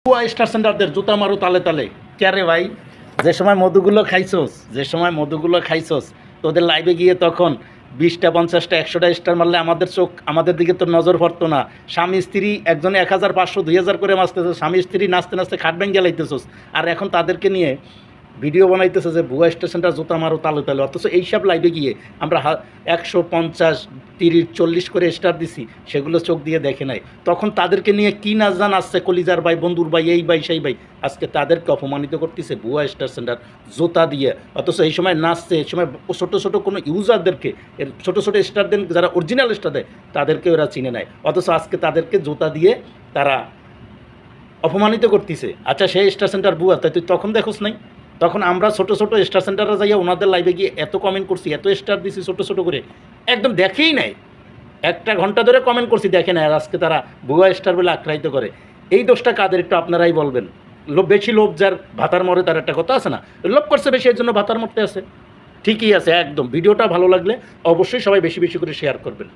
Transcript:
ভুয়া স্টার সেন্টারদের জুতা মারো তালে তালে। কে রে ভাই, যে সময় মধুগুলো খাইছোস তোদের লাইভে গিয়ে তখন 20টা 50টা 100টা স্টার মারলে আমাদের চোখ আমাদের দিকে তো নজর পড়তো না। স্বামী স্ত্রী একজনে 1500 2000 করে মারতেছে, স্বামী স্ত্রী নাচতে নাচতে খাট ভেঙে লাইতেছোস, আর এখন তাদেরকে নিয়ে ভিডিও বানাইতেছে যে ভুয়া স্টেশনটা জুতা মারো তালে তালে। অথচ এইসব লাইভে গিয়ে আমরা 150 30 40 করে স্টার দিছি, সেগুলো চোখ দিয়ে দেখে নাই। তখন তাদেরকে নিয়ে কী নাচ গান আসছে, কলিজার ভাই, বন্ধুর ভাই, এই ভাই সেই ভাই। আজকে তাদেরকে অপমানিত করতেছে ভুয়া স্টার সেন্টার জুতা দিয়ে। অথচ এই সময় নাচছে, এই সময় ছোটো ছোটো কোনো ইউজারদেরকে, এর ছোটো ছোটো স্টারদের যারা অরিজিনাল স্টার দেয় তাদেরকে ওরা চিনে নেয়। অথচ আজকে তাদেরকে জুতা দিয়ে তারা অপমানিত করতেছে। আচ্ছা, সেই স্টার সেন্টার ভুয়া, তাই তুই তখন দেখোস নাই? তখন আমরা ছোটো ছোটো স্টার সেন্টারে যাইয়া ওনাদের লাইভে গিয়ে এত কমেন্ট করছি, এত স্টার দিছি ছোটো ছোটো করে, একদম দেখেই নাই। 1 ঘন্টা ধরে কমেন্ট করছি, দেখে নাই। আর আজকে তারা ভুয়া স্টার বলে আখ্যায়িত করে। এই দোষটা কাদের একটু আপনারাই বলবেন। বেশি লোভ যার ভাতার মরে, তার একটা কথা আছে না, লোভ করছে বেশি, এর জন্য ভাতার মরতে আছে। ঠিকই আছে একদম। ভিডিওটা ভালো লাগলে অবশ্যই সবাই বেশি বেশি করে শেয়ার করবেন।